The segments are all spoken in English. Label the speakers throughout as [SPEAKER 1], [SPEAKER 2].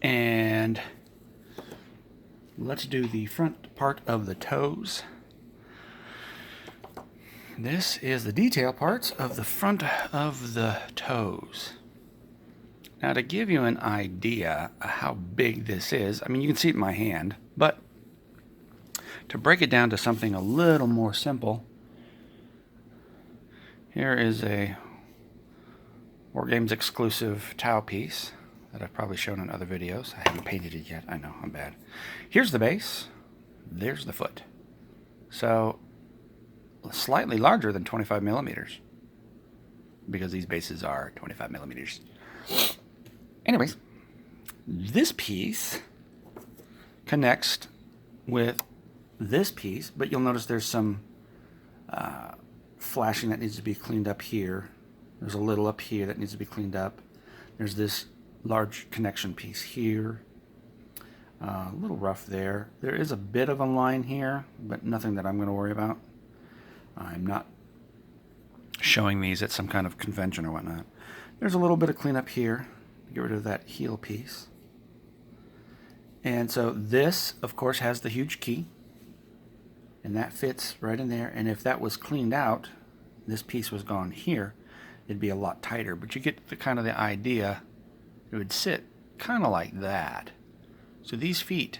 [SPEAKER 1] And let's do the front part of the toes. This is the detail parts of the front of the toes. Now, to give you an idea of how big this is, I mean, you can see it in my hand, but to break it down to something a little more simple, here is a War Games exclusive towel piece that I've probably shown in other videos. I haven't painted it yet. I know, I'm bad. Here's the base. There's the foot. So, slightly larger than 25 millimeters, because these bases are 25 millimeters. Anyways, this piece connects with this piece, but you'll notice there's some flashing that needs to be cleaned up here. There's a little up here that needs to be cleaned up. There's this large connection piece here. A little rough there. There is a bit of a line here, but nothing that I'm going to worry about. I'm not showing these at some kind of convention or whatnot. There's a little bit of cleanup here. Get rid of that heel piece. And so this, of course, has the huge key. And that fits right in there. And if that was cleaned out, this piece was gone here, it'd be a lot tighter. But you get the kind of the idea. It would sit kind of like that. So these feet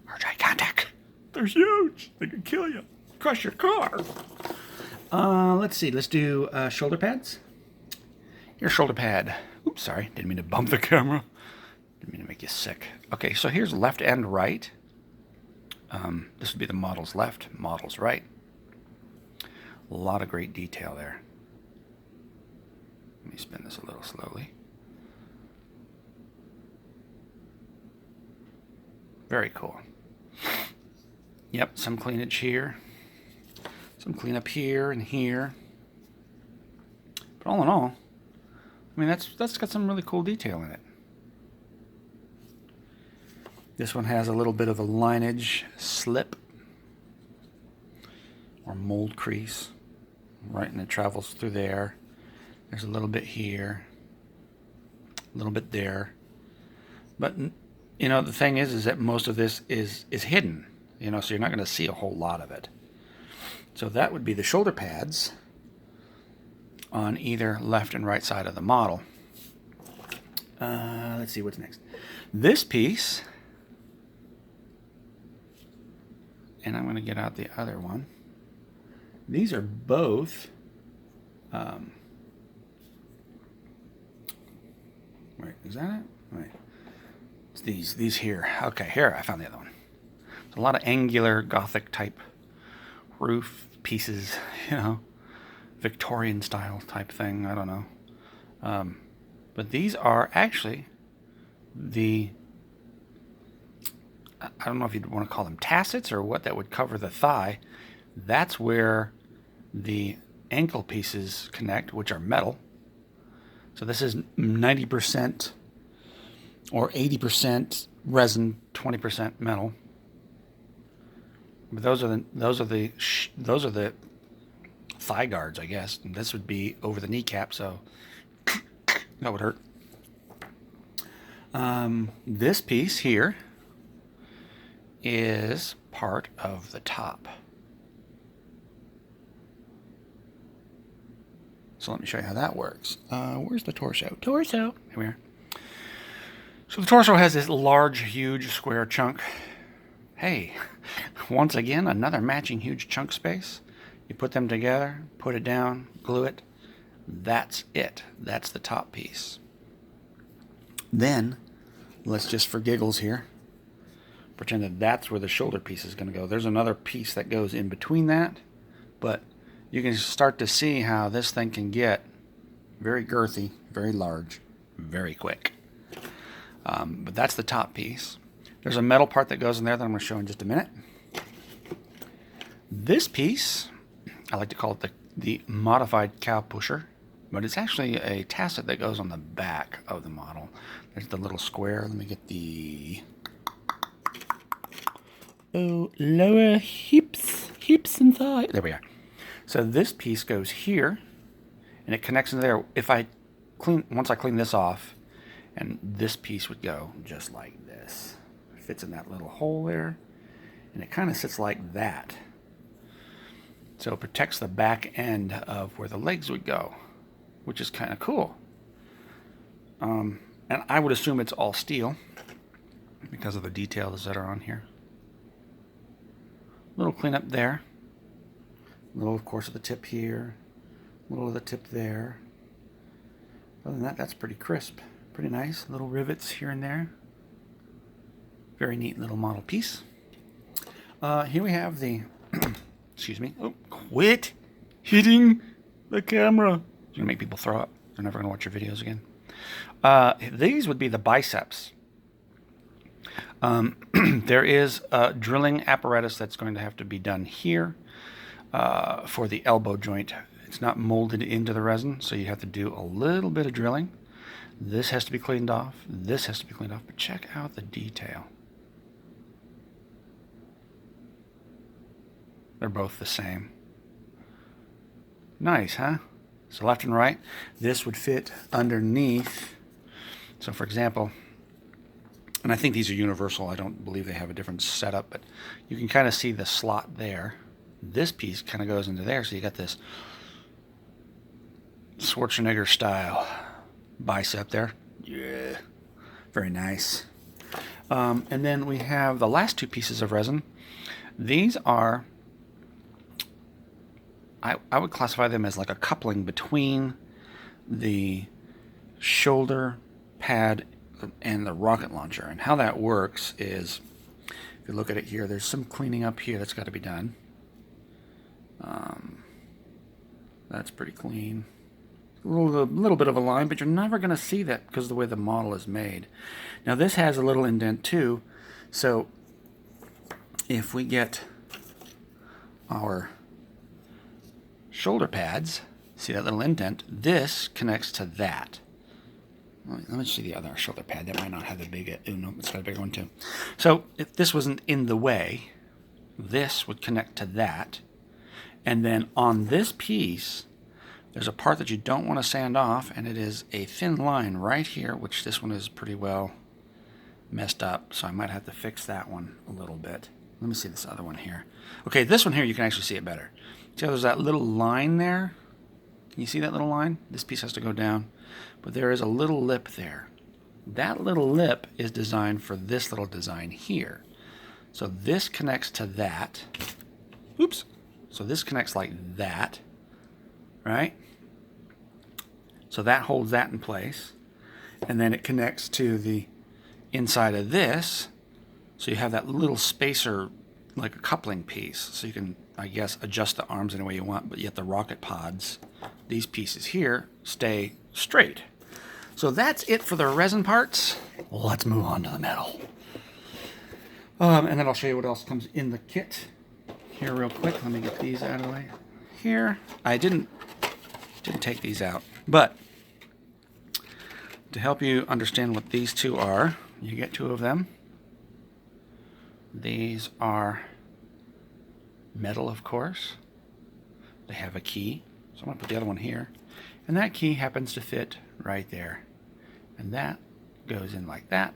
[SPEAKER 1] are gigantic. They're huge. They could kill you. Crush your car. Let's see. Let's do shoulder pads. Here's shoulder pad. Oops, sorry. Didn't mean to bump the camera. Didn't mean to make you sick. Okay, so here's left and right. This would be the model's left, model's right. A lot of great detail there. Let me spin this a little slowly. Very cool. Yep, some cleanage here. Some cleanup here and here. But all in all, I mean, that's got some really cool detail in it. This one has a little bit of a lineage slip or mold crease, right, and it travels through there. There's a little bit here, a little bit there. But you know, the thing is that most of this is hidden. You know, so you're not going to see a whole lot of it. So that would be the shoulder pads on either left and right side of the model. Let's see what's next. This piece, and I'm going to get out the other one. These are both wait, is that it? Wait. It's these here. Okay, here, I found the other one. There's a lot of angular Gothic type roof pieces, you know, Victorian style type thing, I don't know. But these are actually the, I don't know if you'd want to call them tassets or what, that would cover the thigh. That's where the ankle pieces connect, which are metal. So this is 90% or 80% resin, 20% metal. But those are the thigh guards, I guess. And this would be over the kneecap, so that would hurt. This piece here is part of the top. So let me show you how that works. Where's the torso? Torso. Here we are. So the torso has this large, huge square chunk. Hey, once again, another matching huge chunk space. You put them together, put it down, glue it. That's it. That's the top piece. Then, let's just for giggles here, pretend that that's where the shoulder piece is going to go. There's another piece that goes in between that, but you can start to see how this thing can get very girthy, very large, very quick. But that's the top piece. There's a metal part that goes in there that I'm going to show in just a minute. This piece, I like to call it the modified cow pusher, but it's actually a tasset that goes on the back of the model. There's the little square. Let me get the lower hips and thigh. There we are. So this piece goes here, and it connects in there. Once I clean this off, And this piece would go just like this. It fits in that little hole there, and it kind of sits like that. So it protects the back end of where the legs would go, which is kind of cool. And I would assume it's all steel because of the details that are on here. Little cleanup there. Little, of course, of the tip here. Little of the tip there. Other than that, that's pretty crisp. Pretty nice. Little rivets here and there. Very neat little model piece. Here we have the... excuse me. Oh, quit hitting the camera. You're going to make people throw up. They're never going to watch your videos again. These would be the biceps. There is a drilling apparatus that's going to have to be done here for the elbow joint. It's not molded into the resin, so you have to do a little bit of drilling. This has to be cleaned off. This has to be cleaned off. But check out the detail. They're both the same. Nice, huh? So left and right. This would fit underneath. So for example, and I think these are universal. I don't believe they have a different setup, but you can kind of see the slot there. This piece kind of goes into there, so you got this Schwarzenegger style bicep there. Yeah, very nice. And then we have the last two pieces of resin. These are, I would classify them as like a coupling between the shoulder pad and the rocket launcher. And how that works is, if you look at it here, there's some cleaning up here that's got to be done. That's pretty clean. A little bit of a line, but you're never going to see that because of the way the model is made. Now this has a little indent too, so if we get our shoulder pads, see that little indent, this connects to that. Let me see the other shoulder pad. That might not have the big, oh no, it's got a bigger one too. So if this wasn't in the way, this would connect to that. And then on this piece, there's a part that you don't want to sand off, and it is a thin line right here, which this one is pretty well messed up, so I might have to fix that one a little bit. Let me see this other one here. Okay, this one here, you can actually see it better. See how there's that little line there? Can you see that little line? This piece has to go down, but there is a little lip there. That little lip is designed for this little design here. So this connects to that. Oops. So this connects like that, right? So that holds that in place. And then it connects to the inside of this. So you have that little spacer, like a coupling piece. So you can, I guess, adjust the arms any way you want, but yet the rocket pods, these pieces here, stay straight. So that's it for the resin parts. Let's move on to the metal. And then I'll show you what else comes in the kit. Here real quick, let me get these out of the way. Here, I didn't take these out, but to help you understand what these two are, you get two of them. These are metal, of course. They have a key, so I'm going to put the other one here. And that key happens to fit right there. And that goes in like that.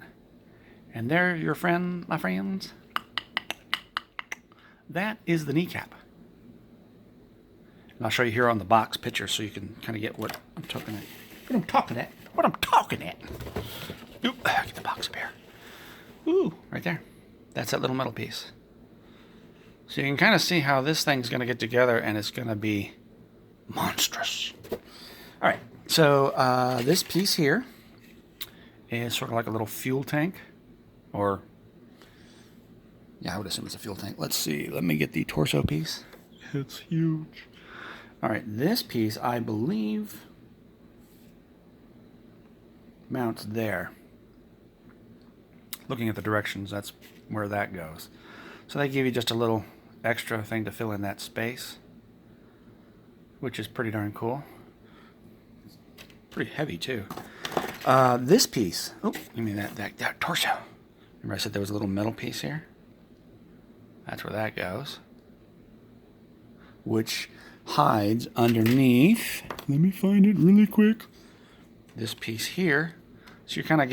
[SPEAKER 1] And there, your friend, my friends, that is the kneecap. And I'll show you here on the box picture so you can kind of get what I'm talking at. What I'm talking at. Oop, get the box up here. Ooh, right there. That's that little metal piece. So you can kind of see how this thing's going to get together, and it's going to be monstrous. All right, so this piece here is sort of like a little fuel tank, or yeah, I would assume it's a fuel tank. Let's see. Let me get the torso piece. It's huge. All right, this piece, I believe, mounts there. Looking at the directions, that's where that goes. So they give you just a little extra thing to fill in that space, which is pretty darn cool. Pretty heavy, too. This piece, oh, you mean that torso. Remember I said there was a little metal piece here? That's where that goes. Which hides underneath, let me find it really quick, this piece here, So you're kind of